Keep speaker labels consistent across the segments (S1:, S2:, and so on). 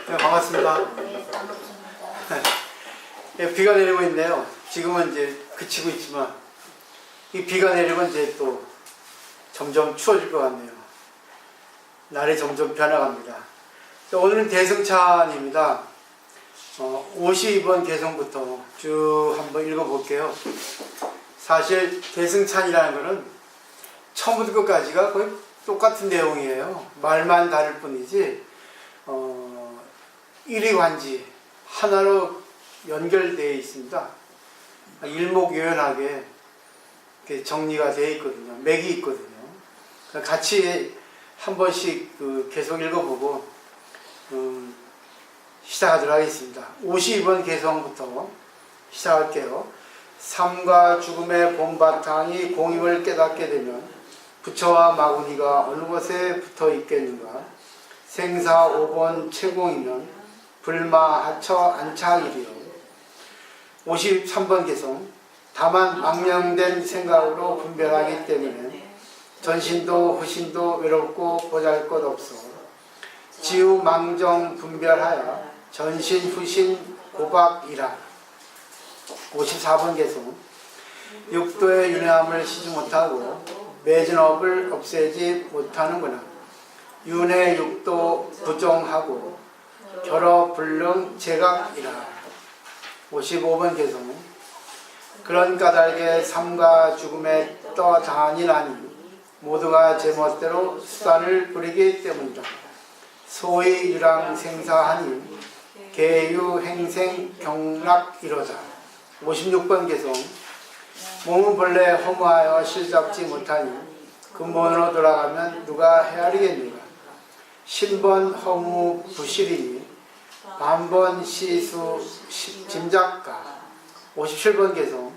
S1: 네, 반갑습니다.
S2: 네, 반갑습니다.
S1: 예, 비가 내리고 있네요. 지금은 이제 그치고 있지만 이 비가 내리면 이제 또 점점 추워질 것 같네요. 날이 점점 변해갑니다. 오늘은 대승찬입니다. 52번 개성부터 쭉 한번 읽어볼게요. 사실 대승찬이라는 것은 처음부터 끝까지가 거의 똑같은 내용이에요. 말만 다를 뿐이지 일이완지 하나로 연결되어 있습니다. 일목요연하게 이렇게 정리가 되어 있거든요. 맥이 있거든요. 같이 한 번씩 계속 읽어보고 시작하도록 하겠습니다. 52번 개성부터 시작할게요. 삶과 죽음의 본바탕이 공임을 깨닫게 되면 부처와 마구니가 어느 곳에 붙어 있겠는가. 생사 5번 최공이면 불마 하처 안착이리요. 53번 개성. 다만 망령된 생각으로 분별하기 때문에 전신도 후신도 외롭고 보잘것없어 지우 망정 분별하여 전신 후신 고박이라. 54번 개성. 육도의 윤회함을 시지 못하고 매진업을 없애지 못하는구나. 윤회 육도 부정하고 결어 불능 제각이라. 55번 개성. 그런 까닭에 삶과 죽음에 떠다니나니 모두가 제멋대로 수단을 부리기 때문이다. 소위 유랑생사하니 계유 행생 경락이로자. 56번 개성. 몸은 본래 허무하여 실잡지 못하니 근본으로 돌아가면 누가 헤아리겠는가. 신번 허무 부실이니 만번 시수 짐작가. 57번 개성.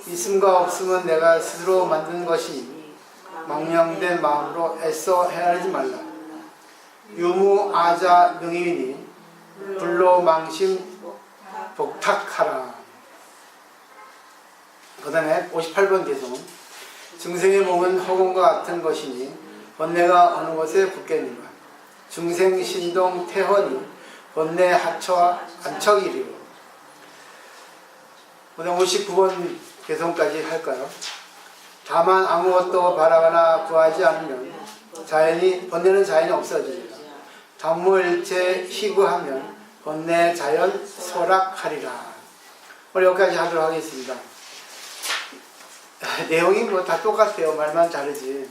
S1: 있음과 없음은 내가 스스로 만든 것이니 망령된 마음으로 애써 헤아리지 말라. 유무 아자 능이니 불로 망심 복탁하라. 그 다음에 58번 개성. 중생의 몸은 허공과 같은 것이니 번뇌가 어느 곳에 붙겠는가. 중생 신동 태헌이 번뇌 하처 안척이리요. 그 다음 59번 개성까지 할까요? 다만 아무것도 바라거나 구하지 않으면 번뇌는 자연히 없어집니다. 단무일체 희구하면 번뇌 자연 소락하리라. 오늘 여기까지 하도록 하겠습니다. 내용이 뭐 다 똑같아요. 말만 다르지.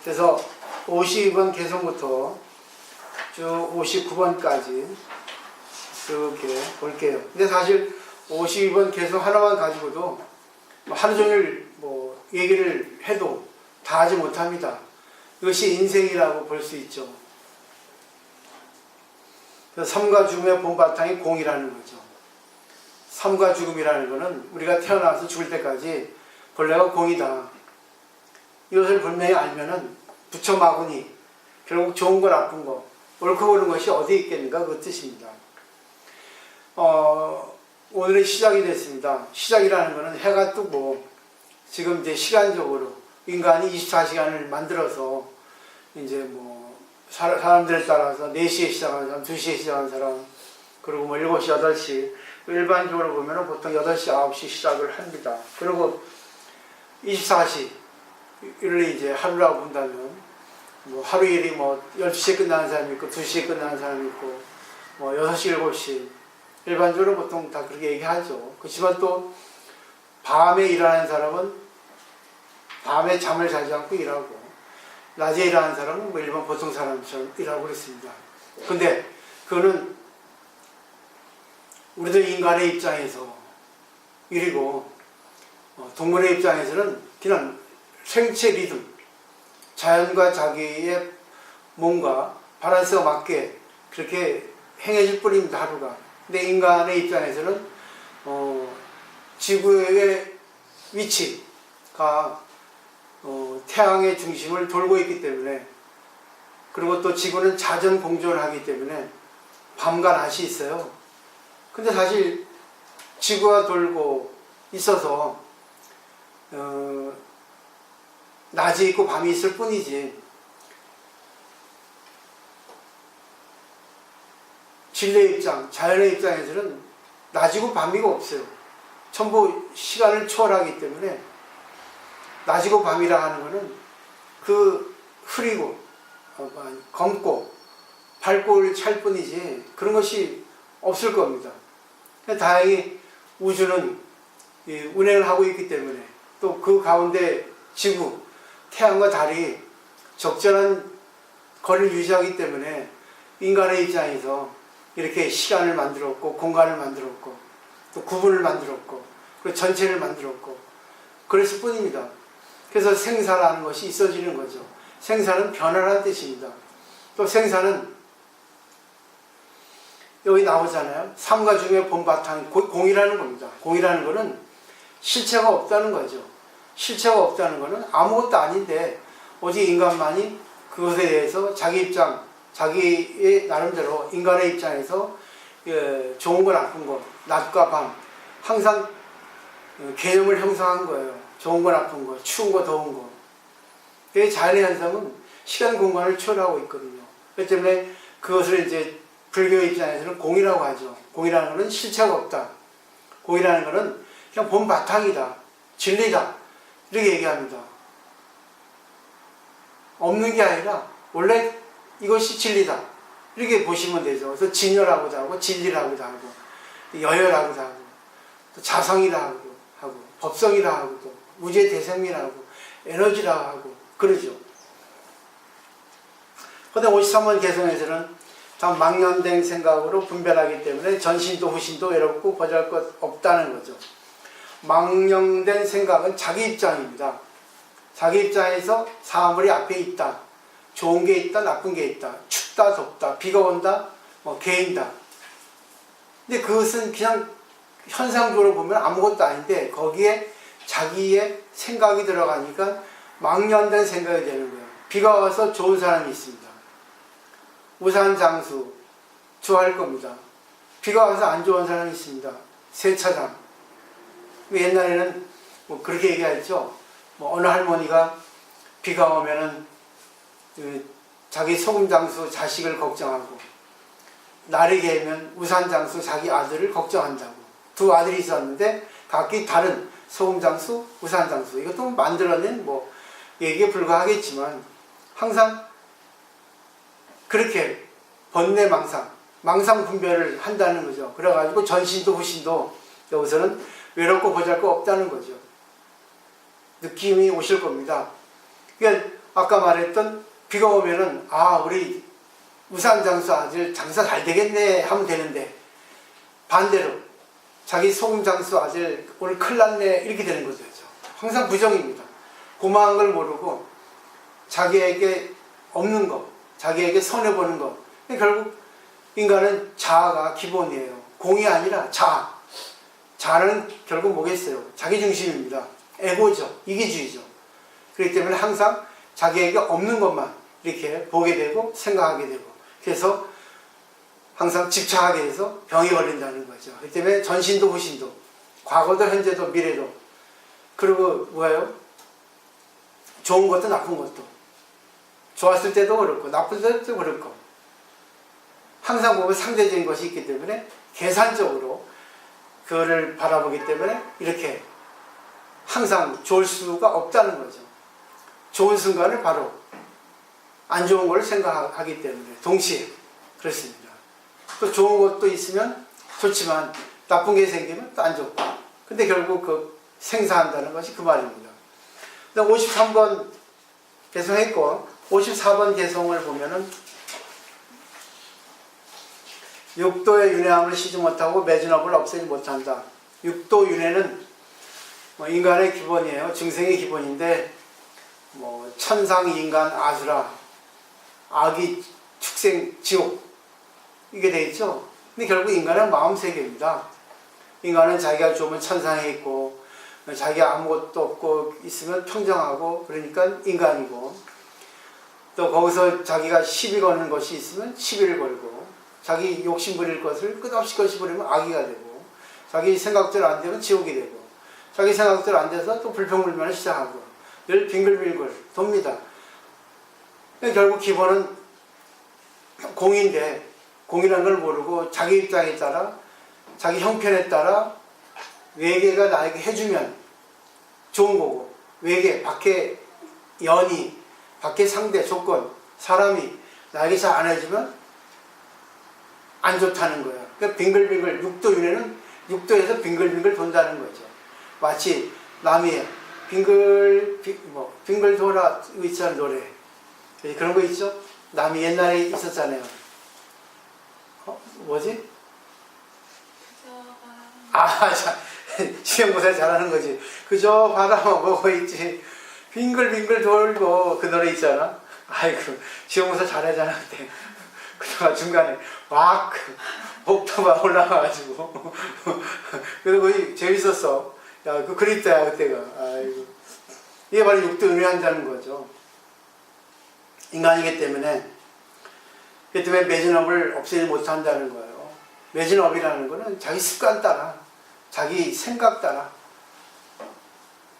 S1: 그래서 52번 개성부터 쭉 59번까지 이렇게 볼게요. 근데 사실 52번 개성 하나만 가지고도 하루 종일 얘기를 해도 다 하지 못합니다. 이것이 인생이라고 볼 수 있죠. 그래서 삶과 죽음의 본바탕이 공이라는 거죠. 삶과 죽음이라는 것은 우리가 태어나서 죽을 때까지 본래가 공이다. 이것을 분명히 알면은 부처 마구니 결국 좋은 거 나쁜 거 옳고 그른 것이 어디 있겠는가 그 뜻입니다. 오늘은 시작이 됐습니다. 시작이라는 것은 해가 뜨고 지금 이제 시간적으로 인간이 24시간을 만들어서 이제 사람들에 따라서 4시에 시작하는 사람, 2시에 시작하는 사람, 그리고 7시, 8시, 일반적으로 보면 보통 8시, 9시 시작을 합니다. 그리고 24시를 이제 하루라고 본다면, 하루 일이 12시에 끝나는 사람이 있고, 2시에 끝나는 사람이 있고, 6시, 7시. 일반적으로 보통 다 그렇게 얘기하죠. 그렇지만 또, 밤에 일하는 사람은 밤에 잠을 자지 않고 일하고, 낮에 일하는 사람은 일반 보통 사람처럼 일하고 그렇습니다. 근데 그거는 우리들 인간의 입장에서 일이고 동물의 입장에서는 그냥 생체 리듬, 자연과 자기의 몸과 밸런스가 맞게 그렇게 행해질 뿐입니다. 하루가. 근데 인간의 입장에서는 지구의 위치가 태양의 중심을 돌고 있기 때문에, 그리고 또 지구는 자전 공전을 하기 때문에 밤과 낮이 있어요. 근데 사실 지구가 돌고 있어서 낮이 있고 밤이 있을 뿐이지 진리의 입장, 자연의 입장에서는 낮이고 밤이고 없어요. 전부 시간을 초월하기 때문에 낮이고 밤이라 하는 것은 그 흐리고 검고 밝고 찰 뿐이지 그런 것이 없을 겁니다. 다행히 우주는 운행을 하고 있기 때문에 또 그 가운데 지구, 태양과 달이 적절한 거리를 유지하기 때문에 인간의 입장에서 이렇게 시간을 만들었고 공간을 만들었고 또 구분을 만들었고 그리고 전체를 만들었고 그랬을 뿐입니다. 그래서 생사라는 것이 있어지는 거죠. 생사는 변화라는 뜻입니다. 또 생사는 여기 나오잖아요. 삼가 중에 본바탕 공이라는 겁니다. 공이라는 것은 실체가 없다는 거죠. 실체가 없다는 것은 아무것도 아닌데 오직 인간만이 그것에 대해서 자기 입장, 자기의 나름대로 인간의 입장에서 좋은 거 나쁜 거, 낮과 밤 항상 개념을 형성한 거예요. 좋은 거 나쁜 거, 추운 거 더운 거. 이 자연의 현상은 시간 공간을 초월하고 있거든요. 그렇기 때문에 그것을 이제 불교의 입장에서는 공이라고 하죠. 공이라는 것은 실체가 없다. 공이라는 것은 그냥 본 바탕이다. 진리다. 이렇게 얘기합니다. 없는 게 아니라 원래 이것이 진리다. 이렇게 보시면 되죠. 그래서 진여라고도 하고 진리라고도 하고 여여라고도 하고 또 자성이라 하고 법성이라 하고 또 우주의 대생이라고 에너지라고 하고 그러죠. 그런데 53번 개성에서는 다 망연된 생각으로 분별하기 때문에 전신도 후신도 외롭고 보잘것 없다는 거죠. 망령된 생각은 자기 입장입니다. 자기 입장에서 사물이 앞에 있다. 좋은 게 있다, 나쁜 게 있다. 춥다, 덥다, 비가 온다, 개인다. 근데 그것은 그냥 현상적으로 보면 아무것도 아닌데 거기에 자기의 생각이 들어가니까 망연된 생각이 되는 거예요. 비가 와서 좋은 사람이 있습니다. 우산장수 좋아할 겁니다. 비가 와서 안 좋은 사람이 있습니다. 세차장. 옛날에는 그렇게 얘기했죠. 어느 할머니가 비가 오면은 자기 소금장수 자식을 걱정하고 날이 개면 우산장수 자기 아들을 걱정한다고. 두 아들이 있었는데 각기 다른 소금장수, 우산장수 이것도 만들어낸 얘기에 불과하겠지만 항상 그렇게 망상 분별을 한다는 거죠. 그래가지고 전신도 후신도 여기서는 외롭고 보잘것 없다는 거죠. 느낌이 오실 겁니다. 그러니까 아까 말했던 비가 오면은 우리 우산장수 아들 장사 잘 되겠네 하면 되는데 반대로 자기 소금장수 아들 오늘 큰일 났네 이렇게 되는 거죠. 항상 부정입니다. 고마운 걸 모르고 자기에게 없는 거, 자기에게 손해보는 거. 결국 인간은 자아가 기본이에요. 공이 아니라 자아. 자아는 결국 뭐겠어요? 자기중심입니다. 에고죠. 이기주의죠. 그렇기 때문에 항상 자기에게 없는 것만 이렇게 보게 되고 생각하게 되고 그래서 항상 집착하게 돼서 병이 걸린다는 거죠. 그렇기 때문에 전신도 후신도 과거도 현재도 미래도 그리고 뭐예요? 좋은 것도 나쁜 것도 좋았을 때도 그렇고 나쁠 때도 그렇고 항상 보면 상대적인 것이 있기 때문에 계산적으로 그거를 바라보기 때문에 이렇게 항상 좋을 수가 없다는 거죠. 좋은 순간을 바로 안 좋은 걸 생각하기 때문에 동시에 그렇습니다. 또 좋은 것도 있으면 좋지만 나쁜 게 생기면 또 안 좋고 근데 결국 그 생사한다는 것이 그 말입니다. 53번 개성했고 54번 개성을 보면은 육도의 윤회함을 시지 못하고 매진업을 없애지 못한다. 육도 윤회는 인간의 기본이에요. 증생의 기본인데 천상, 인간, 아수라, 악이, 축생, 지옥 이게 돼 있죠. 근데 결국 인간은 마음세계입니다. 인간은 자기가 좋으면 천상에 있고 자기가 아무것도 없고 있으면 평정하고 그러니까 인간이고 또 거기서 자기가 시비 거는 것이 있으면 시비를 걸고 자기 욕심 부릴 것을 끝없이 것이 부리면 악의가 되고 자기 생각대로 안 되면 지옥이 되고 자기 생각대로 안 돼서 또 불평불만을 시작하고 늘 빙글빙글 돕니다. 결국 기본은 공인데 공이라는 걸 모르고 자기 입장에 따라 자기 형편에 따라 외계가 나에게 해주면 좋은 거고, 외계 밖에 연이 밖에 상대 조건 사람이 나에게 잘 안 해주면 안 좋다는 거야. 그러니까 빙글빙글 6도 윤회는 6도에서 빙글빙글 돈다는 거죠. 마치 남이 빙글 돌아 있잖아, 노래. 그런 거 있죠? 남이 옛날에 있었잖아요. 뭐지? 시험고사 잘하는 거지. 그저 바다만 보고 있지. 빙글빙글 돌고 그 노래 있잖아. 아이고, 시험고사 잘하잖아, 그때. 그러다가 중간에 막 옥토가 올라가가지고. 그래서 거의 재밌었어. 야, 그립다, 야, 그때가. 아이고. 이게 바로 육도 은혜한다는 거죠. 인간이기 때문에. 그렇기 때문에 매진업을 없애지 못한다는 거예요. 매진업이라는 거는 자기 습관 따라, 자기 생각 따라,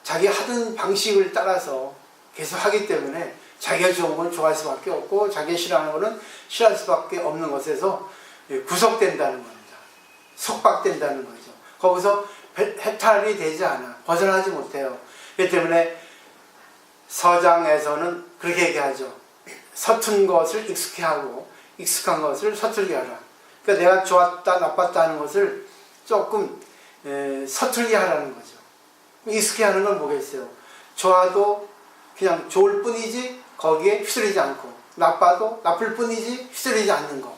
S1: 자기 하던 방식을 따라서 계속 하기 때문에 자기가 좋은 건 좋아할 수밖에 없고 자기가 싫어하는 거는 싫어할 수밖에 없는 것에서 구속된다는 겁니다. 속박된다는 거죠. 거기서 해탈이 되지 않아. 벗어나지 못해요. 그렇기 때문에 서장에서는 그렇게 얘기하죠. 서툰 것을 익숙해 하고 익숙한 것을 서툴게 하라. 그러니까 내가 좋았다 나빴다 하는 것을 조금 서툴게 하라는 거죠. 익숙해 하는 건 뭐겠어요? 좋아도 그냥 좋을 뿐이지 거기에 휩쓸리지 않고, 나빠도 나쁠 뿐이지 휩쓸리지 않는 거.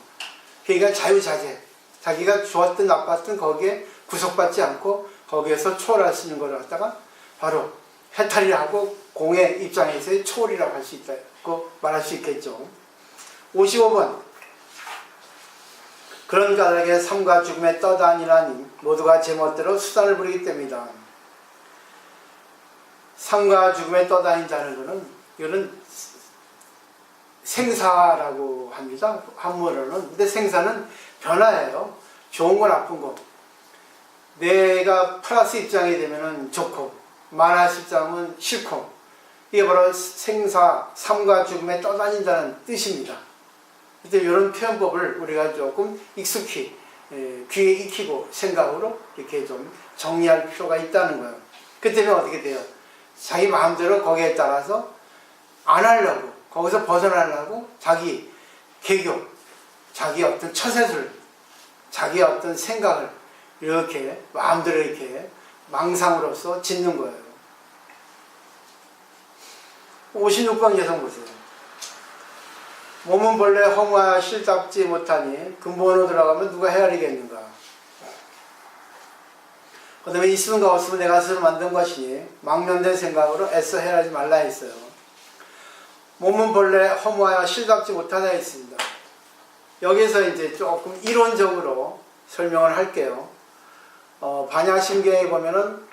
S1: 그러니까 자유자재. 자기가 좋았든 나빴든 거기에 구속받지 않고 거기에서 초월할 수 있는 걸 갖다가 바로 해탈이라고 공의 입장에서의 초월이라고 할 수 있다고 말할 수 있겠죠. 55번. 그런 까닭에 삶과 죽음에 떠다니라니 모두가 제멋대로 수단을 부리기 때문이다. 삶과 죽음에 떠다닌다는 것은 이거는 생사라고 합니다. 한문으로는. 근데 생사는 변화예요. 좋은 거 나쁜 거. 내가 플러스 입장이 되면 좋고 마이너스 입장은 싫고, 이게 바로 생사, 삶과 죽음에 떠다닌다는 뜻입니다. 그래서 이런 표현법을 우리가 조금 익숙히 귀에 익히고 생각으로 이렇게 좀 정리할 필요가 있다는 거예요. 그때면 어떻게 돼요? 자기 마음대로 거기에 따라서 안 하려고, 거기서 벗어나려고 자기 개교, 자기 어떤 처세술, 자기 어떤 생각을 이렇게 마음대로 이렇게 망상으로서 짓는 거예요. 56번 여성 보세요. 몸은 본래 허무하여 실답지 못하니 근본으로 들어가면 누가 헤아리겠는가. 그 다음에 있음과 없음은 내가 스스로 만든 것이니 망면된 생각으로 애써 헤아리지 말라 했어요. 몸은 본래 허무하여 실답지 못하다 했습니다. 여기서 이제 조금 이론적으로 설명을 할게요. 반야심경에 보면은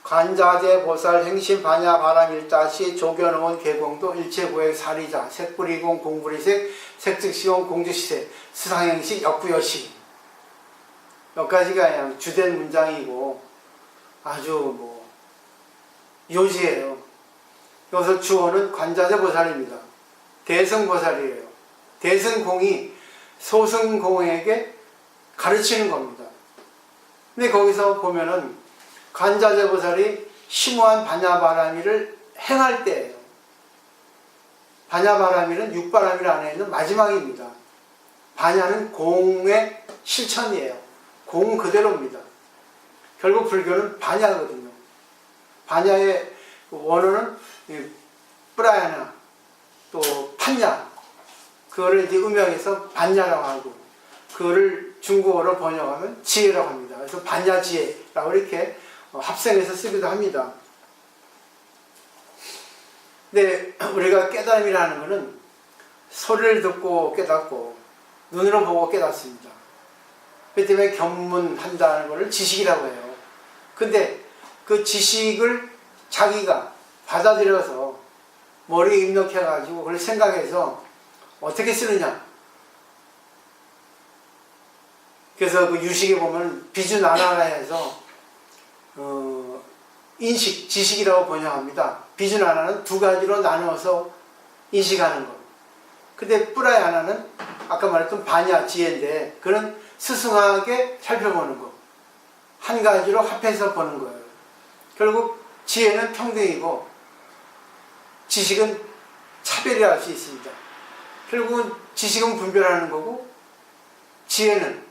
S1: 관자재 보살 행심 반야 바람일다시 조견원 개공도 일체구획 사리자 색불이공 공불이색 색즉시공 공즉시색 수상행식 역부여식, 몇 가지가 그냥 주된 문장이고 아주 요지예요. 여기서 주어는 관자재 보살입니다. 대승보살이에요. 대승공이 소승공에게 가르치는 겁니다. 근데 거기서 보면은 관자재 보살이 심오한 반야바라미를 행할 때예요. 반야바라미는 육바라밀 안에 있는 마지막입니다. 반야는 공의 실천이에요. 공 그대로입니다. 결국 불교는 반야거든요. 반야의 원어는 프라야나 또 판야, 그거를 이제 음역해서 반야라고 하고, 그거를 중국어로 번역하면 지혜라고 합니다. 그래서 반야지혜라고 이렇게 합성해서 쓰기도 합니다. 근데 우리가 깨달음이라는 것은 소리를 듣고 깨닫고 눈으로 보고 깨닫습니다. 그렇기 때문에 견문한다는 것을 지식이라고 해요. 근데 그 지식을 자기가 받아들여서 머리에 입력해가지고 그걸 생각해서 어떻게 쓰느냐. 그래서 그 유식에 보면 비주나나해서 인식, 지식이라고 번역합니다. 비주나나는 두 가지로 나누어서 인식하는 것. 근데 뿌라이 하나는 아까 말했던 반야 지혜인데 그는 스승하게 살펴보는 거. 한 가지로 합해서 보는 거예요. 결국 지혜는 평등이고 지식은 차별이라 할 수 있습니다. 결국은 지식은 분별하는 거고 지혜는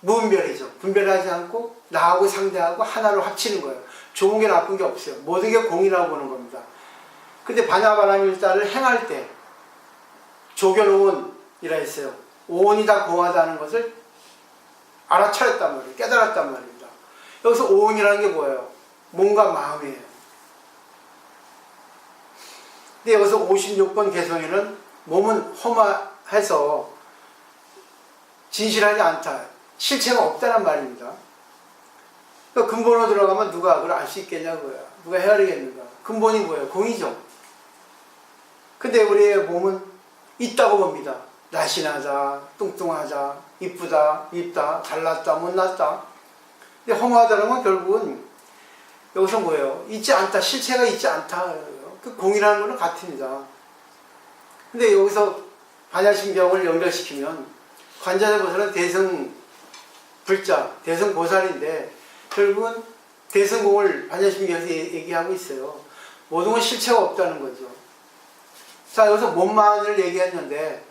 S1: 무분별이죠. 분별하지 않고 나하고 상대하고 하나로 합치는 거예요. 좋은 게 나쁜 게 없어요. 모든 게 공이라고 보는 겁니다. 근데 반야바람일자를 행할 때 조견오온이라 했어요. 오온이 다 공하다는 것을 알아차렸단 말이에요. 깨달았단 말입니다. 여기서 오온이라는 게 뭐예요? 몸과 마음이에요. 근데 여기서 56번 개성에는 몸은 험해서 진실하지 않다. 실체가 없다는 말입니다. 그러니까 근본으로 들어가면 누가 그걸 알 수 있겠냐고요. 누가 헤아리겠는가. 근본이 뭐예요? 공이죠. 근데 우리의 몸은 있다고 봅니다. 날씬하다, 뚱뚱하다, 이쁘다, 밉다, 잘났다, 못났다. 근데 허무하다는 건 결국은 여기서 뭐예요? 있지 않다, 실체가 있지 않다. 그 공이라는 거는 같습니다. 근데 여기서 반야심경을 연결시키면 관자재보살은 대승불자, 대승보살인데 결국은 대승공을 반야심경에서 얘기하고 있어요. 모든 건 실체가 없다는 거죠. 자, 여기서 몸만을 얘기했는데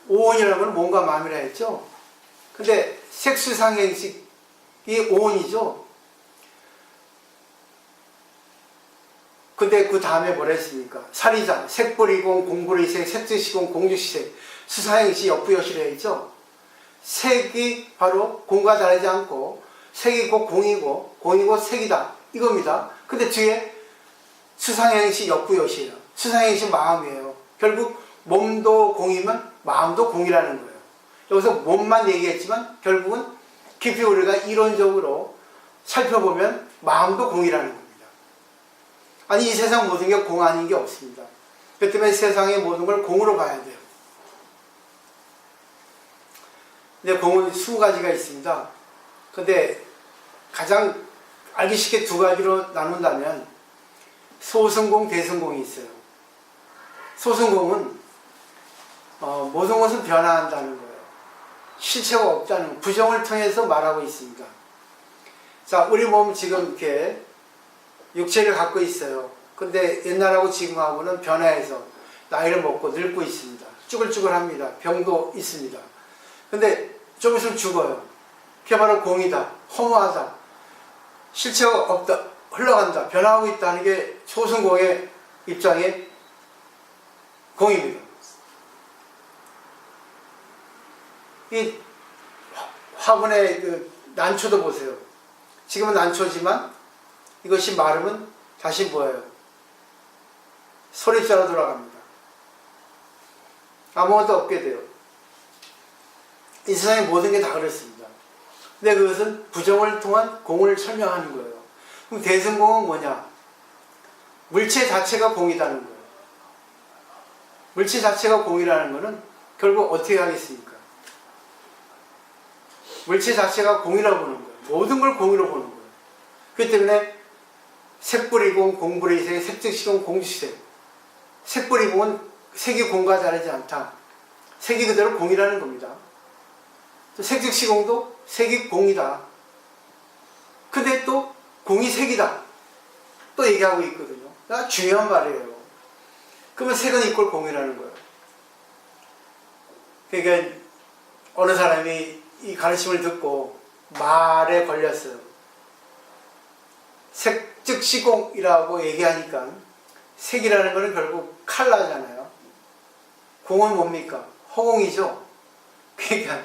S1: 오온이라는 건 몸과 마음이라 했죠. 근데 색수상행식이 오온이죠. 근데 그 다음에 뭐라 했습니까? 사리자, 색불이공, 공불이색, 색즉시공, 공즉시색, 수사행시, 역부여시라 했죠. 색이 바로 공과 다르지 않고 색이 곧 공이고 공이 곧 색이다. 이겁니다. 근데 뒤에 수상행시, 역부여시예요. 수상행시 마음이에요. 결국 몸도 공이면 마음도 공이라는 거예요. 여기서 몸만 얘기했지만 결국은 깊이 우리가 이론적으로 살펴보면 마음도 공이라는 겁니다. 아니 이 세상 모든 게 공 아닌 게 없습니다. 그 때문에 세상의 모든 걸 공으로 봐야 돼요. 근데 공은 20가지가 있습니다. 근데 가장 알기 쉽게 두 가지로 나눈다면 소승공, 대승공이 있어요. 소승공은 모든 것은 변화한다는 거예요. 실체가 없다는 부정을 통해서 말하고 있습니다. 자, 우리 몸 지금 이렇게 육체를 갖고 있어요. 근데 옛날하고 지금하고는 변화해서 나이를 먹고 늙고 있습니다. 쭈글쭈글합니다. 병도 있습니다. 근데 좀 있으면 죽어요. 그게 바로 공이다. 허무하다. 실체가 없다. 흘러간다. 변화하고 있다는 게 소승공의 입장에 공입니다. 이 화분의 그 난초도 보세요. 지금은 난초지만 이것이 마르면 다시 뭐예요? 소립자로 돌아갑니다. 아무것도 없게 돼요. 이 세상의 모든 게 다 그렇습니다. 근데 그것은 부정을 통한 공을 설명하는 거예요. 그럼 대승공은 뭐냐? 물체 자체가 공이라는 거예요. 물체 자체가 공이라는 것은 결국 어떻게 하겠습니까? 물체 자체가 공이라고 보는 거예요. 모든 걸 공으로 보는 거예요. 그렇기 때문에 색불이공, 공불이색, 색즉시공, 공즉시색. 색불이공은 색이 공과 다르지 않다. 색이 그대로 공이라는 겁니다. 또 색즉시공도 색이 공이다. 근데 또 공이 색이다. 또 얘기하고 있거든요. 중요한 말이에요. 그러면 색은 이꼴 공이라는 거예요. 그러니까 어느 사람이 이 가르침을 듣고 말에 걸렸어요. 색즉시공이라고 얘기하니까 색이라는 것은 결국 컬러잖아요. 공은 뭡니까? 허공이죠. 그러니까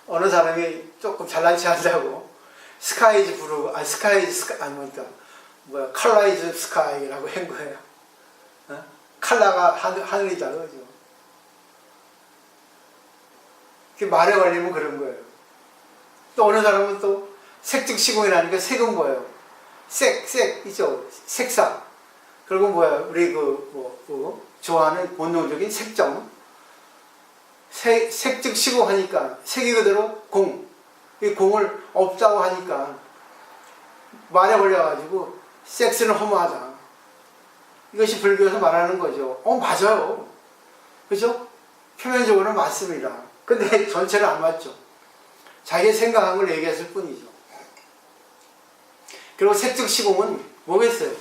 S1: 어느 사람이 조금 잘난 체 한다고 스카이즈 브루, 컬러이즈 스카이라고 한 거예요. 컬러가 하늘이다, 그죠? 말에 걸리면 그런 거예요. 또 어느 사람은 또 색즉시공이라니까 색은 뭐예요? 색이죠. 색상. 그리고 뭐야? 우리 좋아하는 본능적인 색정. 색즉시공 하니까 색이 그대로 공. 이 공을 없다고 하니까 말에 걸려가지고 섹스는 허무하다. 이것이 불교에서 말하는 거죠. 맞아요. 그죠? 표면적으로는 맞습니다. 근데 전체는 안 맞죠. 자기의 생각한 걸 얘기했을 뿐이죠. 그리고 색즉시공은 뭐겠어요?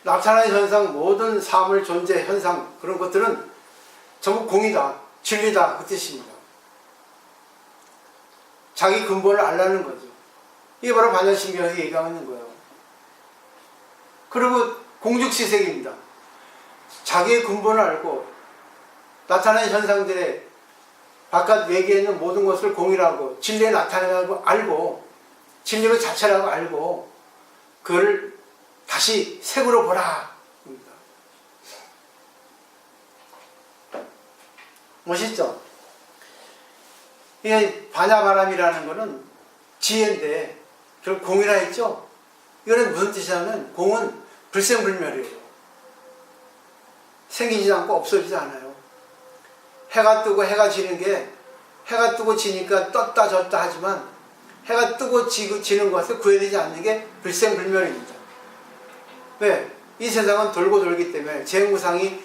S1: 나타나는 현상, 모든 사물 존재 현상 그런 것들은 전부 공이다, 진리다 그 뜻입니다. 자기 근본을 알라는 거죠. 이게 바로 반야신경에서 얘기하는 거예요. 그리고 공죽시색입니다. 자기의 근본을 알고 나타나는 현상들의 바깥 외계에 있는 모든 것을 공이라고 진리에 나타내라고 알고 진리의 자체라고 알고 그걸 다시 색으로 보라. 멋있죠? 이게 반야바람이라는 거는 지혜인데 결국 공이라 했죠? 이거는 무슨 뜻이냐면 공은 불생불멸이에요. 생기지 않고 없어지지 않아요. 해가 뜨고 해가 지는 게 해가 뜨고 지니까 떴다 졌다 하지만 해가 뜨고 지는 것을 구해내지 않는 게 불생불멸입니다. 왜? 이 세상은 돌고 돌기 때문에 재무상이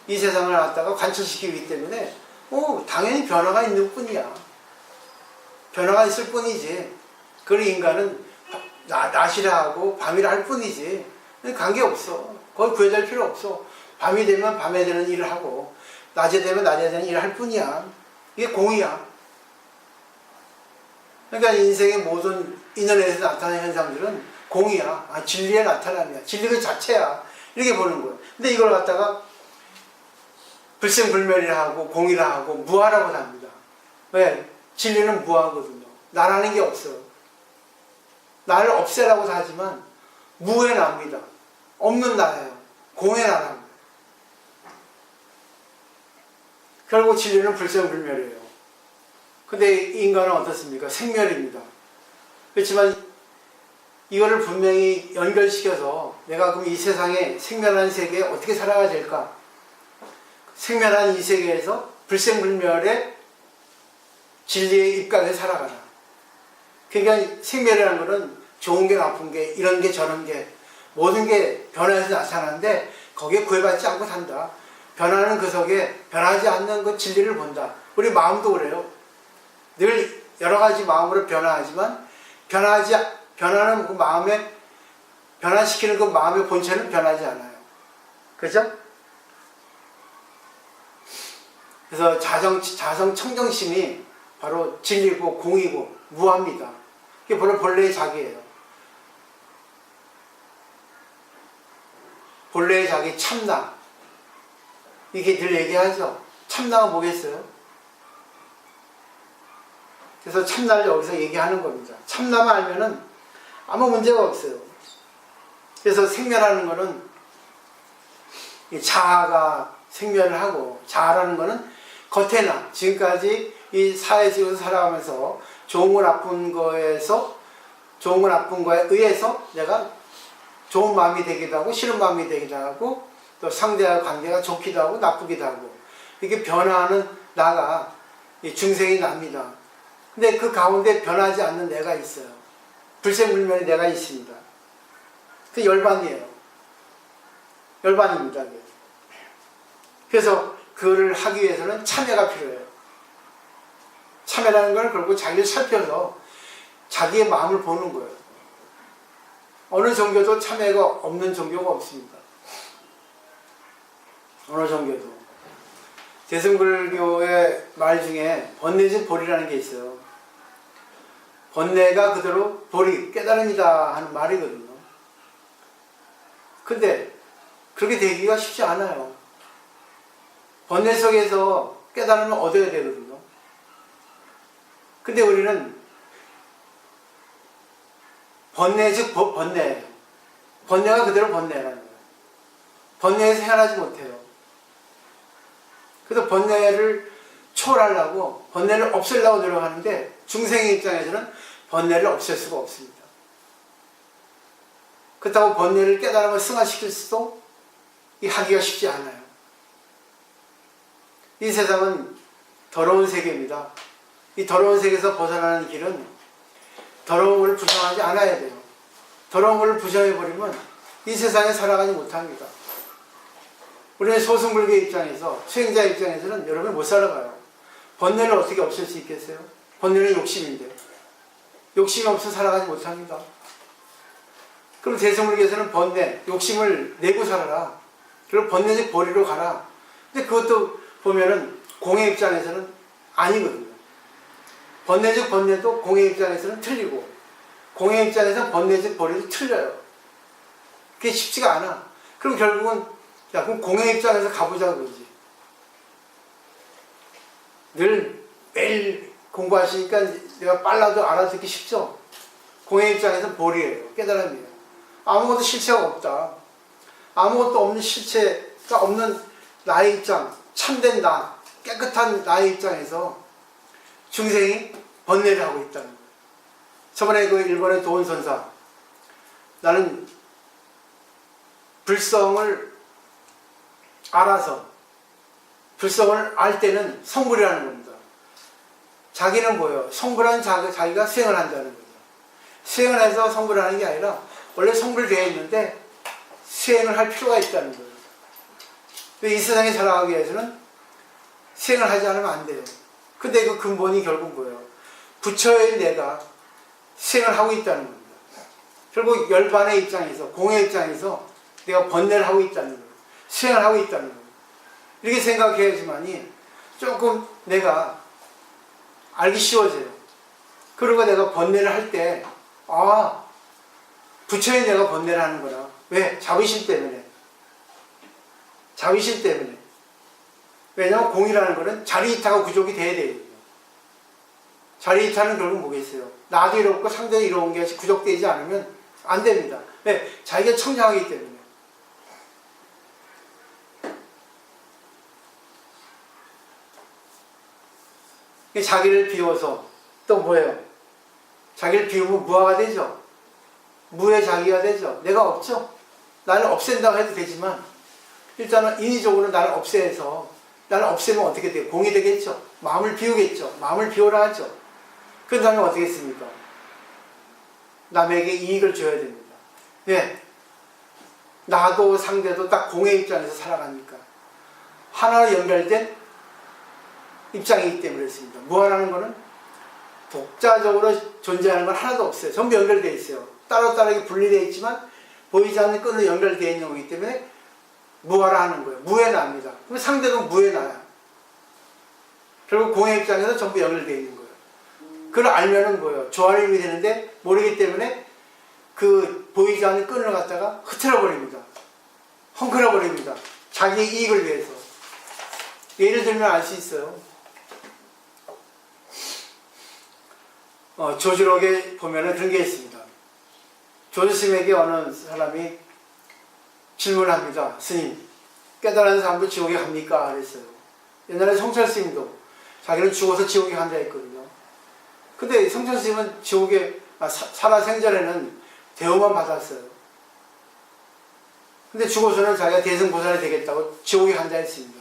S1: 이 세상을 갖다가 관철시키기 때문에 당연히 변화가 있는 뿐이야. 변화가 있을 뿐이지. 그걸 인간은 낮이라 하고 밤이라 할 뿐이지. 관계없어. 거의 구해낼 필요 없어. 밤이 되면 밤에 되는 일을 하고 낮에 되면 낮에 되는 일을 할 뿐이야. 이게 공이야. 그러니까 인생의 모든 인연에서 나타나는 현상들은 공이야. 진리의 나타남이야. 진리 그 자체야. 이렇게 보는 거예요. 근데 이걸 갖다가 불생불멸이라 하고 공이라 하고 무아라고 합니다. 왜? 진리는 무아거든요. 나라는 게 없어요. 나를 없애라고 하지만 무에 납니다. 없는 나예요. 공의 나라입니다. 결국 진리는 불생불멸이에요. 근데 인간은 어떻습니까? 생멸입니다. 그렇지만 이거를 분명히 연결시켜서 내가 그럼 이 세상에 생멸한 세계에 어떻게 살아가야 될까? 생멸한 이 세계에서 불생불멸의 진리의 입각에 살아가라. 그러니까 생멸이라는 것은 좋은 게 나쁜 게 이런 게 저런 게 모든 게 변화해서 나타나는데 거기에 구애받지 않고 산다. 변하는 그 속에 변하지 않는 그 진리를 본다. 우리 마음도 그래요. 늘 여러 가지 마음으로 변화하지만 변하는 그 마음에 변화시키는 그 마음의 본체는 변하지 않아요. 그죠? 그래서 자성 청정심이 바로 진리고 공이고 무합니다. 그게 바로 본래의 자기예요. 본래의 자기 참나. 이게 늘 얘기하죠. 참나가 뭐겠어요? 그래서 참나를 여기서 얘기하는 겁니다. 참나만 알면은 아무 문제가 없어요. 그래서 생멸하는 거는 자아가 생멸을 하고 자아라는 거는 겉에나 지금까지 이 사회에서 살아가면서 좋은 거 나쁜 거에 의해서 내가 좋은 마음이 되기도 하고 싫은 마음이 되기도 하고 또 상대와 관계가 좋기도 하고 나쁘기도 하고 이렇게 변화하는 나가 중생이 납니다. 근데 그 가운데 변하지 않는 내가 있어요. 불생불멸의 내가 있습니다. 그 열반이에요. 열반입니다. 그래서 그거를 하기 위해서는 참여가 필요해요. 참여라는 건 결국 자기를 살펴서 자기의 마음을 보는 거예요. 어느 종교도 참여가 없는 종교가 없습니다. 어느 종교도. 대승불교의 말 중에 번뇌즉 보리라는 게 있어요. 번뇌가 그대로 보리, 깨달음이다 하는 말이거든요. 근데 그렇게 되기가 쉽지 않아요. 번뇌 속에서 깨달음을 얻어야 되거든요. 근데 우리는 번뇌 즉 번뇌예요. 번뇌가 그대로 번뇌라는 거예요. 번뇌에서 헤어나지 못해요. 그래서 번뇌를 초월하려고 번뇌를 없애려고 노력하는데 중생의 입장에서는 번뇌를 없앨 수가 없습니다. 그렇다고 번뇌를 깨달음을 승화시킬 수도 하기가 쉽지 않아요. 이 세상은 더러운 세계입니다. 이 더러운 세계에서 벗어나는 길은 더러운 걸 부정하지 않아야 돼요. 더러운 걸 부정해버리면 이 세상에 살아가지 못합니다. 우리는 소승불교 입장에서, 수행자 입장에서는 여러분 못 살아가요. 번뇌를 어떻게 없앨 수 있겠어요? 번뇌는 욕심인데. 욕심이 없어 살아가지 못합니다. 그럼 대승불교에서는 번뇌, 욕심을 내고 살아라. 그리고 번뇌적 보리로 가라. 근데 그것도 보면은 공의 입장에서는 아니거든요. 번뇌적 번뇌도 공의 입장에서는 틀리고, 공의 입장에서는 번뇌적 보리도 틀려요. 그게 쉽지가 않아. 그럼 결국은, 야, 그럼 공의 입장에서 가보자 그러지. 늘 매일 공부하시니까 내가 빨라도 알아듣기 쉽죠? 공의 입장에서 보리예요. 깨달음이에요. 아무것도 실체가 없다. 아무것도 없는 실체가 없는 나의 입장, 참된 나, 깨끗한 나의 입장에서 중생이 번뇌를 하고 있다는 거예요. 저번에 그 일본의 도원선사, 나는 불성을 알아서, 불성을 알 때는 성불이라는 겁니다. 자기는 뭐예요? 성불한 자기가 수행을 한다는 거죠. 수행을 해서 성불을 하는 게 아니라 원래 성불되어 있는데 수행을 할 필요가 있다는 거예요. 이 세상에 살아가기 위해서는 수행을 하지 않으면 안 돼요. 근데 그 근본이 결국 뭐예요? 부처의 내가 수행을 하고 있다는 겁니다. 결국 열반의 입장에서, 공의 입장에서 내가 번뇌를 하고 있다는 거예요. 수행을 하고 있다는 거예요. 이렇게 생각해야지만이 조금 내가 알기 쉬워져요. 그리고 내가 번뇌를 할 때, 아, 부처의 내가 번뇌를 하는구나. 왜? 자비심 때문에. 자비심 때문에. 왜냐하면 공이라는 거는 자리이타가 부족이 돼야 되거든요. 자리이타는 결국 뭐겠어요? 나도 이롭고 상대도 이로운 게 부족되지 않으면 안 됩니다. 왜? 자기가 청량하기 때문에. 자기를 비워서 또 뭐예요? 자기를 비우면 무아가 되죠. 무의 자기가 되죠. 내가 없죠. 나를 없앤다고 해도 되지만 일단은 인위적으로 나를 없애서 나를 없애면 어떻게 돼요? 공이 되겠죠. 마음을 비우겠죠. 마음을 비워라 하죠. 그 다음에 어떻게 했습니까? 남에게 이익을 줘야 됩니다. 왜? 나도 상대도 딱 공의 입장에서 살아가니까 하나로 연결된 입장이기 때문에 그렇습니다. 무아라는 것은 독자적으로 존재하는 건 하나도 없어요. 전부 연결되어 있어요. 따로따로 분리되어 있지만 보이지 않는 끈으로 연결되어 있는 거기 때문에 무아라 하는 거예요. 무에 납니다. 그럼 상대도 무에 나요. 결국 공의 입장에서 전부 연결되어 있는 거예요. 그걸 알면은 뭐예요? 조화림이 되는데 모르기 때문에 그 보이지 않는 끈을 갖다가 흐트러 버립니다. 헝클어 버립니다. 자기의 이익을 위해서. 예를 들면 알 수 있어요. 조주록에 보면은 그런 게 있습니다. 조주스님에게 어느 사람이 질문을 합니다. 스님, 깨달은 사람도 지옥에 갑니까? 그랬어요. 옛날에 성철스님도 자기는 죽어서 지옥에 간다 했거든요. 근데 성철스님은 지옥에, 살아생전에는 대우만 받았어요. 근데 죽어서는 자기가 대승보살이 되겠다고 지옥에 간다 했습니다.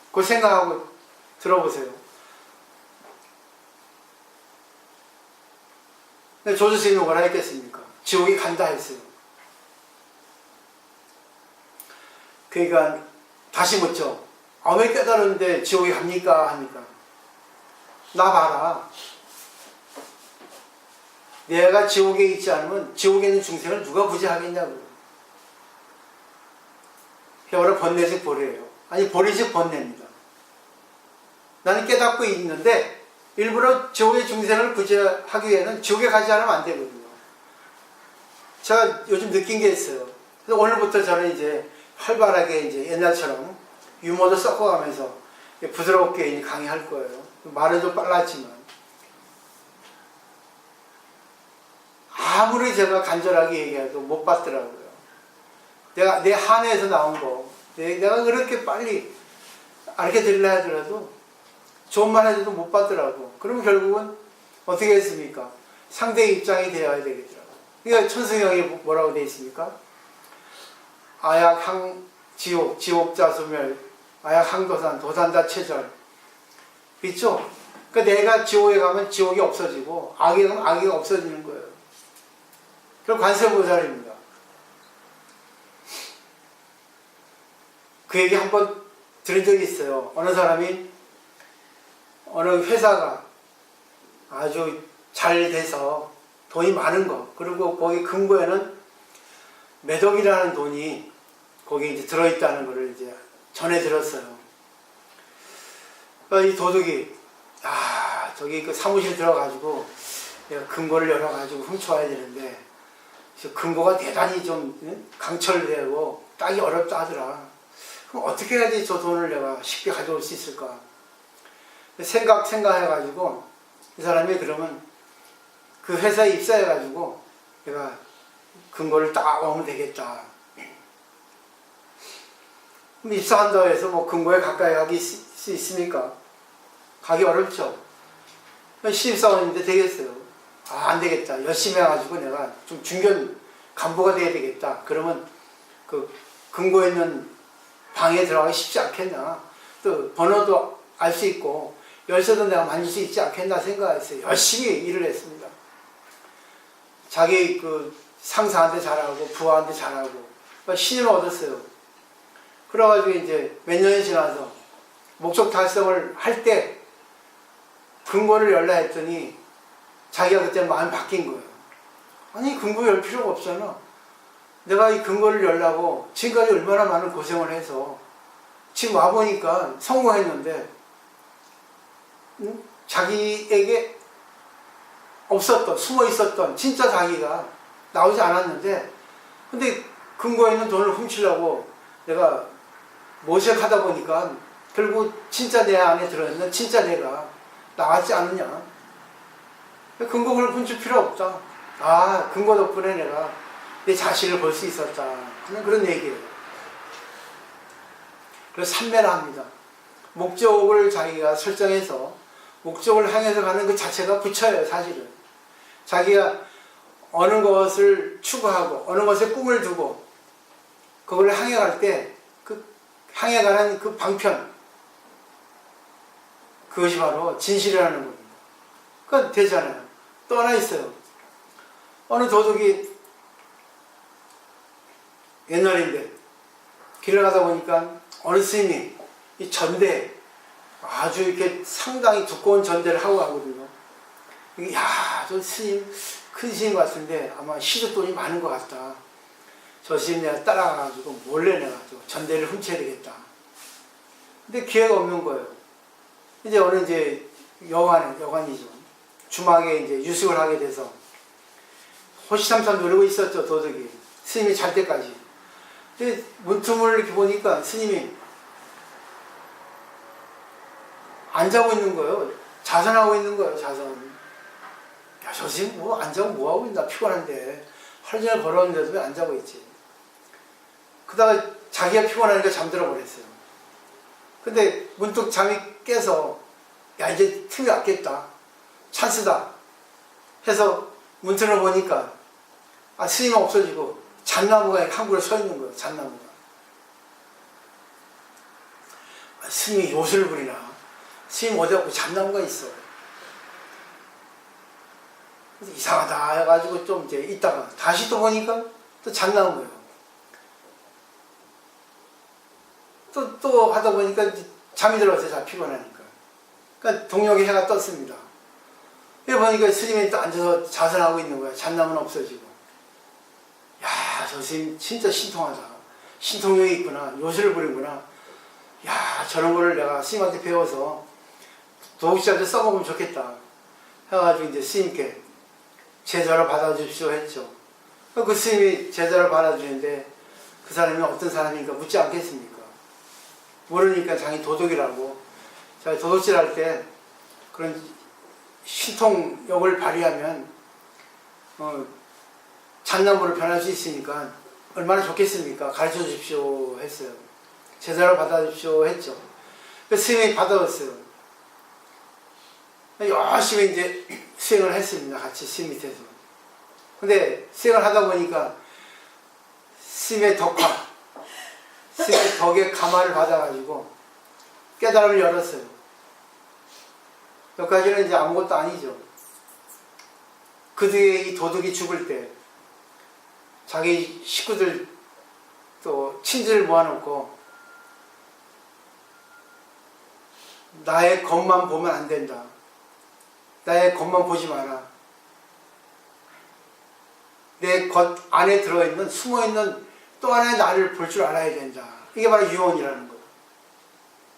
S1: 그거 생각하고 들어보세요. 근데 조주스님이 뭐라 했겠습니까? 지옥에 간다 했어요. 그러니까 다시 묻죠. 왜 깨달았는데 지옥에 갑니까? 하니까 나 봐라. 내가 지옥에 있지 않으면 지옥에 있는 중생을 누가 구제하겠냐고. 그게 바로 번뇌적 보리예요. 아니 보리적 번뇌입니다. 나는 깨닫고 있는데 일부러 지옥의 중생을 구제하기 위해서는 지옥에 가지 않으면 안 되거든요. 제가 요즘 느낀 게 있어요. 그래서 오늘부터 저는 이제 활발하게 이제 옛날처럼 유머도 섞어가면서 부드럽게 강의할 거예요. 말은 좀 빨랐지만. 아무리 제가 간절하게 얘기해도 못 받더라고요. 내가 내 한해에서 나온 거, 내가 그렇게 빨리 알게 들려 하더라도 좋은 말 해도 못 받더라고. 그러면 결국은 어떻게 했습니까? 상대의 입장이 되어야 되겠더라고. 그러니까 천승형이 뭐라고 되어 있습니까? 아약 항 지옥, 지옥자 소멸, 아약 항도산, 도산자 체절. 있죠? 그러니까 내가 지옥에 가면 지옥이 없어지고 악에 가면 악이 없어지는 거예요. 그럼 관세음보살입니다. 그 얘기 한번 들은 적이 있어요. 어느 사람이 어느 회사가 아주 잘 돼서 돈이 많은 거, 그리고 거기 금고에는 몇 억이라는 돈이 거기에 이제 들어있다는 것을 이제 전해 들었어요. 이 도둑이 저기 그 사무실 들어가지고 내가 금고를 열어가지고 훔쳐와야 되는데 금고가 대단히 좀 강철되고 따기 어렵다 하더라. 그럼 어떻게 해야지 저 돈을 내가 쉽게 가져올 수 있을까? 생각해가지고 이 사람이 그러면 그 회사에 입사해가지고 내가 금고를 딱 오면 되겠다. 그럼 입사한다고 해서 뭐 금고에 가까이 가기 수 있습니까? 가기 어렵죠. 신입사원인데 되겠어요. 안 되겠다. 열심히 해가지고 내가 좀 중견 간부가 돼야 되겠다. 그러면 그 금고에 있는 방에 들어가기 쉽지 않겠나. 또 번호도 알 수 있고 열쇠도 내가 만질 수 있지 않겠나 생각했어요. 열심히 일을 했습니다. 자기 그 상사한테 잘하고 부하한테 잘하고 신임을 얻었어요. 그래가지고 이제 몇 년이 지나서 목적 달성을 할 때 금고를 열라 했더니 자기가 그때 마음이 바뀐 거예요. 아니 금고 열 필요가 없잖아. 내가 이 금고를 열라고 지금까지 얼마나 많은 고생을 해서 지금 와보니까 성공했는데 자기에게 없었던, 숨어 있었던 진짜 자기가 나오지 않았는데 근데 금고에 있는 돈을 훔치려고 내가 모색하다 보니까 결국 진짜 내 안에 들어있는 진짜 내가 나왔지 않느냐. 금고를 훔칠 필요 없다. 금고 덕분에 내가 내 자신을 볼 수 있었다 하는 그런 얘기예요. 그래서 삼매라 합니다. 목적을 자기가 설정해서 목적을 향해서 가는 그 자체가 부처예요. 사실은 자기가 어느 것을 추구하고 어느 것에 꿈을 두고 그걸 향해 갈 때 그 향해 가는 그 방편, 그것이 바로 진실이라는 겁니다. 그건 되잖아요. 또 하나 있어요. 어느 도둑이 옛날인데 길을 가다 보니까 어느 스님이 이 전대 아주 이렇게 상당히 두꺼운 전대를 하고 가거든요. 저 스님 큰 스님 같은데 아마 시주돈이 많은 것 같다. 저 스님 내가 따라가가지고 몰래 내가 전대를 훔쳐야 되겠다. 근데 기회가 없는 거예요. 이제 어느 이제 여관이죠. 주막에 이제 유숙을 하게 돼서 호시탐탐 누르고 있었죠, 도둑이. 스님이 잘 때까지. 근데 문틈을 이렇게 보니까 스님이 안 자고 있는 거예요. 자선하고 있는 거예요, 자선. 저 스님 뭐 안 자고 뭐 하고 있나, 피곤한데. 하루 종일 걸었는데도 왜 안 자고 있지? 그러다가 자기가 피곤하니까 잠들어 버렸어요. 근데 문득 잠이 깨서 이제 틈이 왔겠다. 찬스다. 해서 문틈을 보니까 스님이 없어지고 잣나무가 한 그루 서 있는 거예요. 잣나무가. 스님이 요술을 부리나. 스님 어디 갖고 잣나무가 있어. 그래서 이상하다 해가지고 좀 이제 있다가 다시 또 보니까 또 잣나무예요. 또 하다 보니까 이제 잠이 들어서 자 피곤하니까. 그러니까 동력의 해가 떴습니다. 여기 보니까 스님이 또 앉아서 자선하고 있는 거야. 잣나무는 없어지고. 저 스님 진짜 신통하다. 신통력이 있구나. 요술을 부리구나. 저런 거를 내가 스님한테 배워서 도둑질한테 써먹으면 좋겠다. 해가지고 이제 스님께 제자로 받아주십시오 했죠. 그 스님이 제자로 받아주는데 그 사람이 어떤 사람인가 묻지 않겠습니까? 모르니까 자기 도둑이라고. 자기 도둑질할 때 그런 신통력을 발휘하면 잣나무를 변할 수 있으니까 얼마나 좋겠습니까? 가르쳐 주십시오 했어요. 제자로 받아주십시오 했죠. 그 스님이 받아왔어요. 열심히 이제 수행을 했습니다. 같이 스님 밑에서. 근데 수행을 하다 보니까 스님의 덕화, 스님의 덕의 감화를 받아가지고 깨달음을 열었어요. 여기까지는 이제 아무것도 아니죠. 그 뒤에 이 도둑이 죽을 때 자기 식구들 또 친지를 모아놓고 나의 겉만 보면 안 된다. 나의 겉만 보지 마라. 내 겉 안에 들어있는 숨어있는 또 하나의 나를 볼 줄 알아야 된다. 이게 바로 유언이라는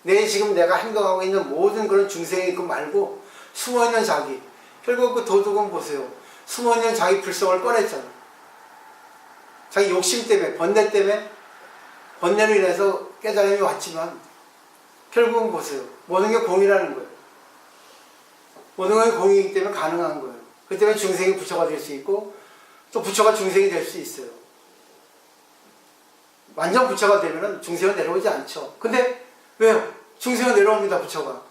S1: 거예요. 지금 내가 행동하고 있는 모든 그런 중생의 그 말고 숨어있는 자기. 결국 그 도둑은 보세요. 숨어있는 자기 불성을 꺼냈잖아. 자기 욕심 때문에, 번뇌 때문에, 번뇌로 인해서 깨달음이 왔지만 결국은 보세요. 모든 게 공이라는 거예요. 모든 게 공이기 때문에 가능한 거예요. 그 때문에 중생이 부처가 될 수 있고 또 부처가 중생이 될 수 있어요. 완전 부처가 되면 중생은 내려오지 않죠. 근데 왜요? 중생은 내려옵니다. 부처가.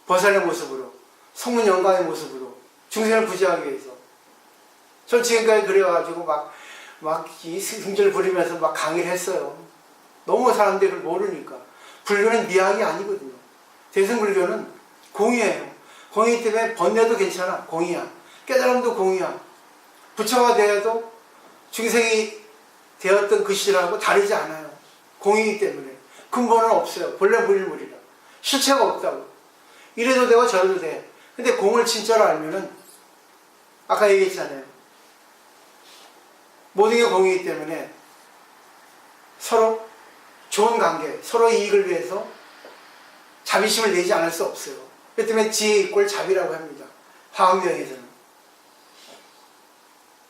S1: 보살의 모습으로, 성문 영광의 모습으로 중생을 구제하기 위해서. 전 지금까지 그래가지고 이 승질 부리면서 막 강의를 했어요. 너무 사람들이 그걸 모르니까. 불교는 미학이 아니거든요. 대승불교는 공이에요. 공이기 때문에 번뇌도 괜찮아. 공이야. 깨달음도 공이야. 부처가 되어도 중생이 되었던 그 시절하고 다르지 않아요. 공이기 때문에. 근본은 없어요. 본래 무일물이라. 실체가 없다고. 이래도 되고 저래도 돼. 근데 공을 진짜로 알면은 아까 얘기했잖아요. 모든 게 공이기 때문에 서로 좋은 관계, 서로 이익을 위해서 자비심을 내지 않을 수 없어요. 그 때문에 지혜 이꼴 자비라고 합니다. 화엄경에서는.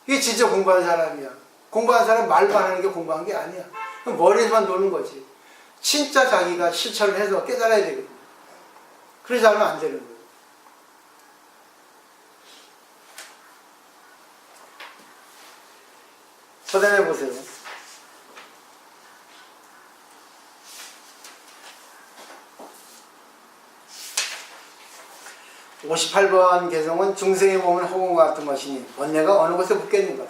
S1: 이게 진짜 공부하는 사람이야. 공부하는 사람은 말만 하는 게 공부한 게 아니야. 머리에서만 노는 거지. 진짜 자기가 실천을 해서 깨달아야 되거든요. 그러지 않으면 안 되는 거예요. 그 다음에 보세요. 58번 개성은 중생의 몸은 허공과 같은 것이니 번뇌가 어느 곳에 붙겠는가.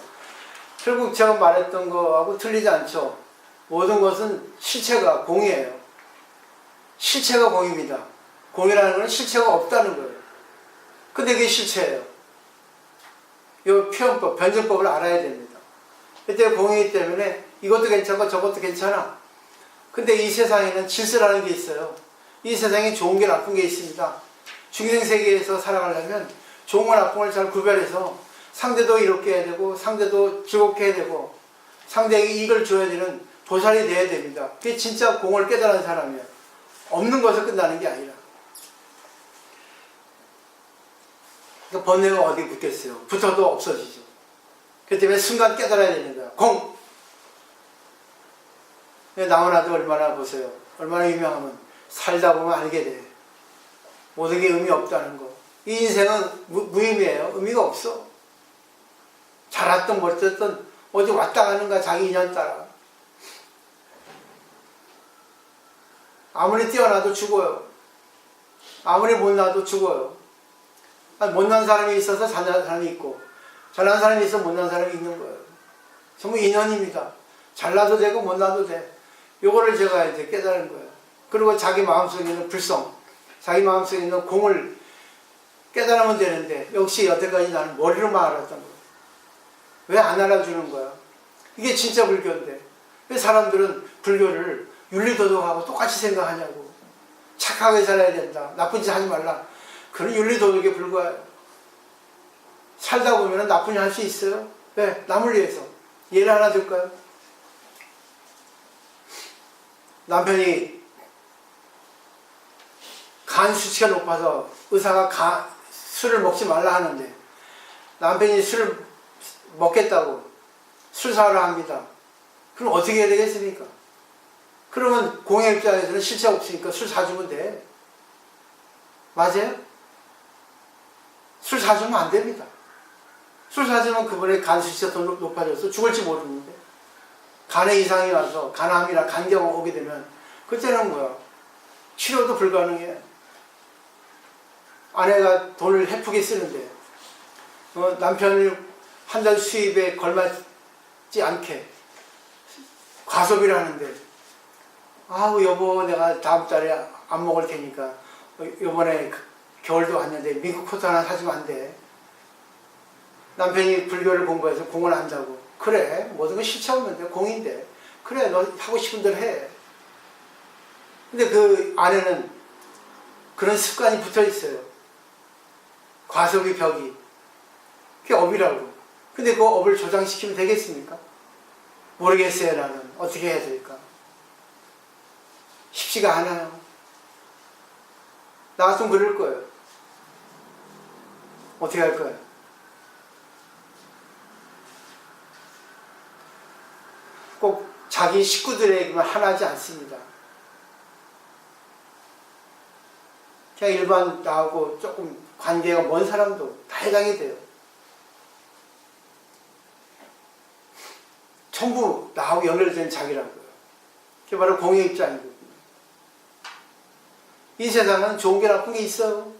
S1: 결국 제가 말했던 거하고 틀리지 않죠. 모든 것은 실체가 공이에요. 실체가 공입니다. 공이라는 것은 실체가 없다는 거예요. 근데 그게 실체예요. 이 표현법, 변증법을 알아야 됩니다. 그때 공이기 때문에 이것도 괜찮고 저것도 괜찮아. 근데 이 세상에는 질서라는 게 있어요. 이 세상에 좋은 게 나쁜 게 있습니다. 중생 세계에서 살아가려면 좋은 거 나쁜 걸 잘 구별해서 상대도 이롭게 해야 되고 상대도 즐겁게 해야 되고 상대에게 이익을 줘야 되는 보살이 돼야 됩니다. 그게 진짜 공을 깨달은 사람이야. 없는 것을 끝나는 게 아니라. 그러니까 번뇌가 어디 붙겠어요? 붙어도 없어지죠. 그렇기 때문에 순간 깨달아야 되는 거야. 공! 나무나도 얼마나 보세요. 얼마나 유명하면 살다 보면 알게 돼. 모든 게 의미 없다는 거. 이 인생은 무의미해요. 의미가 없어. 잘했든 못했든 어디 왔다 가는가 자기 인연 따라. 아무리 뛰어나도 죽어요. 아무리 못나도 죽어요. 못난 사람이 있어서 잘난 사람이 있고 잘난 사람이 있어서 못난 사람이 있는 거예요. 전부 인연입니다. 잘나도 되고 못나도 돼. 요거를 제가 이제 깨달은 거예요. 그리고 자기 마음속에 있는 불성, 자기 마음속에 있는 공을 깨달으면 되는데 역시 여태까지 나는 머리로만 알았던 거예요. 왜 안 알아주는 거야? 이게 진짜 불교인데 왜 사람들은 불교를 윤리도덕하고 똑같이 생각하냐고. 착하게 살아야 된다. 나쁜 짓 하지 말라. 그런 윤리도덕에 불과해요. 살다 보면 나쁜 일 할 수 있어요. 왜? 남을 위해서. 예를 하나 들까요? 남편이 간 수치가 높아서 의사가 술을 먹지 말라 하는데 남편이 술을 먹겠다고 술 사러 합니다. 그럼 어떻게 해야 되겠습니까? 그러면 공의 입장에서는 실체가 없으니까 술 사주면 돼. 맞아요? 술 사주면 안 됩니다. 술 사주면 그분의 간 수치가 더 높아져서 죽을지 모르는데 간에 이상이 와서 간암이나 간경화 오게 되면 그때는 뭐야? 치료도 불가능해. 아내가 돈을 헤프게 쓰는데 남편을 한 달 수입에 걸맞지 않게 과소비를 하는데 아우 여보 내가 다음 달에 안 먹을 테니까 요번에 겨울도 왔는데 미국 코트 하나 사주면 안 돼. 남편이 불교를 공부해서 공을 안다고. 그래 모든 건 실체 없는데 공인데 그래 너 하고 싶은 대로 해. 근데 그 아내는 그런 습관이 붙어 있어요. 과소비 벽이. 그게 업이라고. 근데 그 업을 조장시키면 되겠습니까? 모르겠어요, 나는. 어떻게 해야 될까? 쉽지가 않아요. 나 같으면 그럴 거예요. 어떻게 할 거예요? 꼭 자기 식구들에게만 하나지 않습니다. 그냥 일반 나하고 조금 관계가 먼 사람도 다 해당이 돼요. 전부 나하고 연결된 자기라고요. 그게 바로 공의 입장이거든요. 이 세상은 좋은 게 나쁜 게 있어요.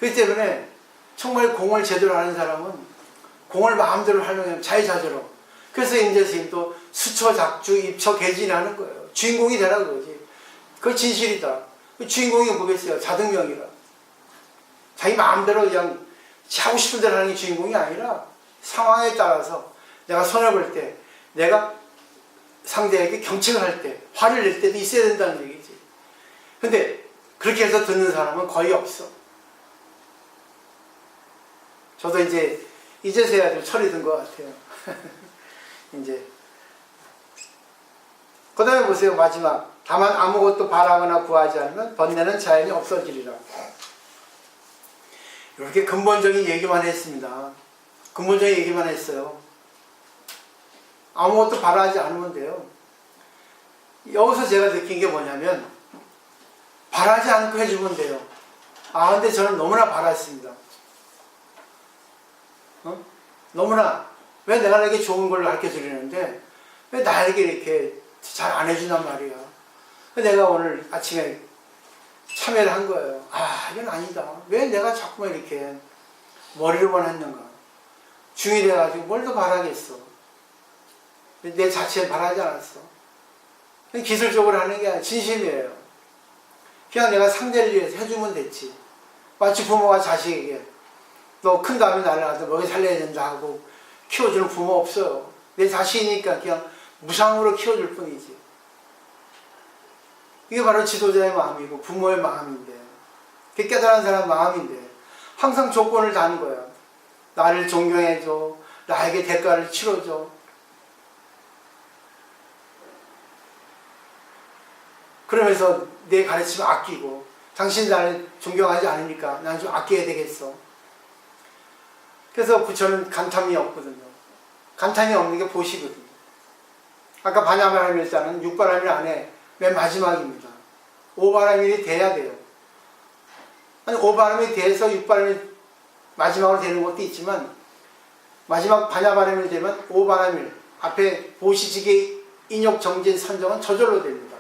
S1: 그렇기 때문에 정말 공을 제대로 하는 사람은 공을 마음대로 활용하면 자유자재로. 그래서 임재 스님도 수처작주 입처개진하는 거예요. 주인공이 되라 그러지. 그거 진실이다. 그 주인공이 뭐겠어요? 자등명이라. 자기 마음대로 그냥 하고 싶은 대로 하는 게 주인공이 아니라 상황에 따라서 내가 손해볼 때, 내가 상대에게 경책을 할 때, 화를 낼 때도 있어야 된다는 얘기지. 근데 그렇게 해서 듣는 사람은 거의 없어. 저도 이제서야 좀 철이 든 것 같아요. 이제. 그 다음에 보세요. 마지막. 다만 아무것도 바라거나 구하지 않으면 번뇌는 자연히 없어지리라. 이렇게 근본적인 얘기만 했습니다. 근본적인 얘기만 했어요. 아무것도 바라지 않으면 돼요. 여기서 제가 느낀 게 뭐냐면 바라지 않고 해주면 돼요. 아, 근데 저는 너무나 바랐습니다. 너무나 왜 내가 내게 좋은 걸 가르쳐 주려는데 왜 나에게 이렇게 잘 안 해준단 말이야. 내가 오늘 아침에 참여를 한 거예요. 아, 이건 아니다. 왜 내가 자꾸만 이렇게 머리로만 했는가. 중이 돼가지고 뭘 더 바라겠어. 내 자체에 바라지 않았어. 기술적으로 하는 게 아니라 진심이에요. 그냥 내가 상대를 위해서 해주면 됐지. 마치 부모가 자식에게 너 큰 다음에 나를 갖다 먹여 살려야 된다 하고 키워주는 부모 없어요. 내 자식이니까 그냥 무상으로 키워줄 뿐이지. 이게 바로 지도자의 마음이고 부모의 마음인데, 그게 깨달은 사람 마음인데 항상 조건을 다는 거야. 나를 존경해줘. 나에게 대가를 치러줘. 그러면서 내 가르침을 아끼고, 당신 나를 존경하지 않으니까 난 좀 아껴야 되겠어. 그래서 저는 간탐이 없거든요. 간탐이 없는 게 보시거든요. 아까 반야바라밀자는 육바라밀 안에 맨 마지막입니다. 오바라밀이 돼야 돼요. 아니, 오바라밀이 돼서 육바라밀 마지막으로 되는 것도 있지만, 마지막 반야바라밀이 되면 오바라밀 앞에 보시직의 인욕 정진 선정은 저절로 됩니다.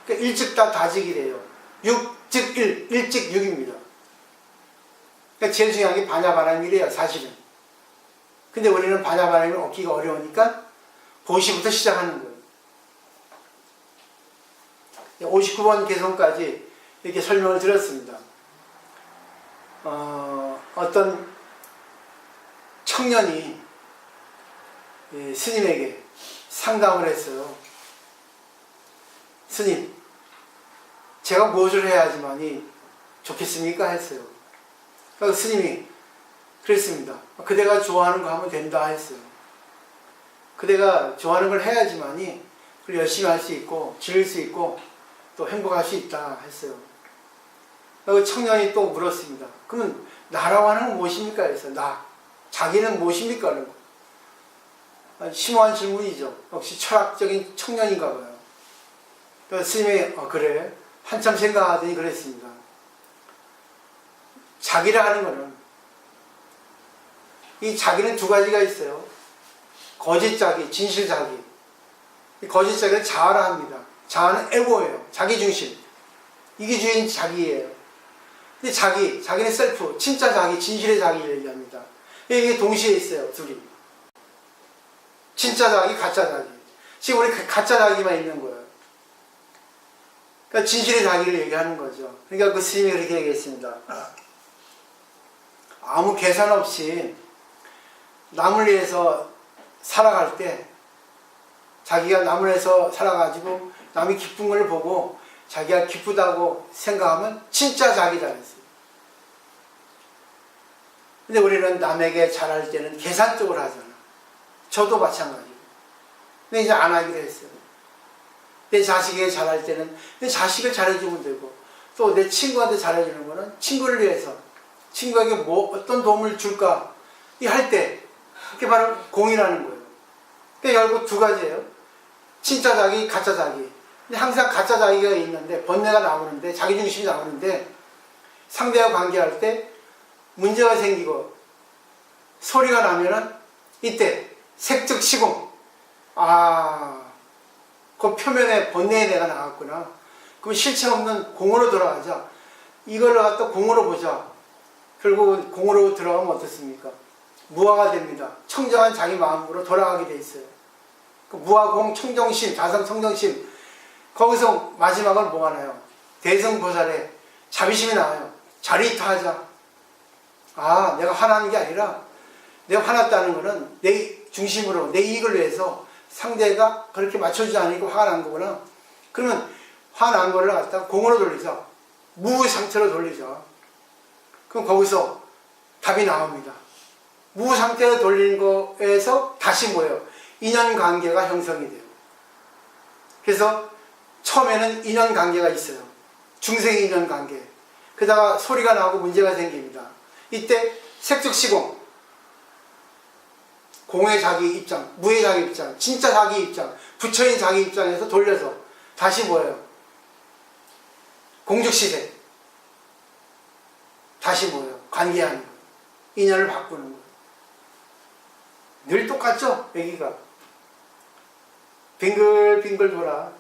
S1: 그러니까 일즉 다직이 돼요. 육즉 일, 일즉 육입니다. 그러니까 제일 중요한 게 반야바라밀이에요, 사실은. 근데 우리는 반야바라밀을 얻기가 어려우니까 보시부터 시작하는 거예요. 59번 개성까지 이렇게 설명을 드렸습니다. 어떤 청년이 스님에게 상담을 했어요. 스님, 제가 무엇을 해야지만이 좋겠습니까? 했어요. 그래서 스님이 그랬습니다. 그대가 좋아하는 거 하면 된다 했어요. 그대가 좋아하는 걸 해야지만이 그걸 열심히 할 수 있고 즐길 수 있고 또 행복할 수 있다 했어요. 그 청년이 또 물었습니다. 그러면 나라고 하는 건 무엇입니까? 해서 나, 자기는 무엇입니까? 하는 거. 심오한 질문이죠. 역시 철학적인 청년인가 봐요. 그래서 스님이 그래? 한참 생각하더니 그랬습니다. 자기라 하는 거는, 이 자기는 두 가지가 있어요. 거짓 자기, 진실 자기. 이 거짓 자기는 자아라 합니다. 자아는 에고예요. 자기 중심. 이게 주인 자기예요. 근데 자기는 셀프, 진짜 자기, 진실의 자기를 얘기합니다. 이게 동시에 있어요, 둘이. 진짜 자기, 가짜 자기. 지금 우리 가짜 자기만 있는 거예요. 그러니까 진실의 자기를 얘기하는 거죠. 그러니까 그 스님이 그렇게 얘기했습니다. 아무 계산 없이 남을 위해서 살아갈 때, 자기가 남을 위해서 살아가지고 남이 기쁜 걸 보고 자기가 기쁘다고 생각하면 진짜 자기 잘했어요. 근데 우리는 남에게 잘할 때는 계산적으로 하잖아. 저도 마찬가지고. 근데 이제 안 하기로 했어요. 내 자식에게 잘할 때는 내 자식을 잘해주면 되고, 또 내 친구한테 잘해주는 거는 친구를 위해서, 친구에게 뭐 어떤 도움을 줄까 이 할 때, 그게 바로 공이라는 거예요. 그게 결국 두 가지예요. 진짜 자기, 가짜 자기. 근데 항상 가짜 자기가 있는데, 번뇌가 나오는데, 자기중심이 나오는데, 상대와 관계할 때 문제가 생기고 소리가 나면은 이때 색즉 시공. 그 표면에 번뇌의 내가 나왔구나. 그럼 실체 없는 공으로 돌아가자. 이걸 갖다 공으로 보자. 결국은 공으로 들어가면 어떻습니까? 무아가 됩니다. 청정한 자기 마음으로 돌아가게 돼 있어요. 그 무아공 청정심, 자성 청정심. 거기서 마지막은 뭐가 나요? 대성보살의 자비심이 나와요. 자리타하자. 내가 화나는 게 아니라 내가 화났다는 거는 내 중심으로 내 이익을 위해서 상대가 그렇게 맞춰주지 않으니까 화가 난 거구나. 그러면 화난 거를 갖다가 공으로 돌리자. 무 상태로 돌리자. 그럼 거기서 답이 나옵니다. 무 상태로 돌리는 거에서 다시 뭐예요? 인연관계가 형성이 돼요. 그래서 처음에는 인연관계가 있어요. 중생 인연관계. 그러다가 소리가 나고 문제가 생깁니다. 이때 색즉 시공. 공의 자기 입장, 무의 자기 입장, 진짜 자기 입장, 부처인 자기 입장에서 돌려서 다시 뭐예요? 공즉시대. 다시 뭐예요? 관계하는 거예요. 인연을 바꾸는 거예요. 늘 똑같죠? 여기가. 빙글빙글 돌아.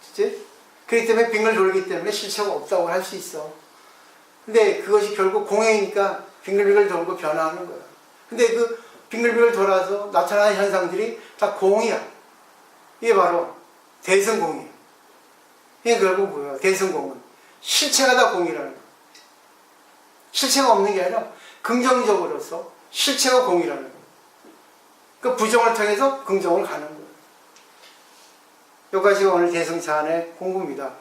S1: 그치? 그렇기 때문에 빙글 돌기 때문에 실체가 없다고 할 수 있어. 근데 그것이 결국 공해이니까 빙글빙글 돌고 변화하는 거야. 근데 그 빙글빙글 돌아서 나타나는 현상들이 다 공이야. 이게 바로 대성공이야. 이게 결국 뭐야? 대성공은 실체가 다 공이라는 거야. 실체가 없는 게 아니라 긍정적으로서 실체가 공이라는 거야. 그 부정을 통해서 긍정을 가는 거야. 여기까지가 오늘 대성찬의 공부입니다.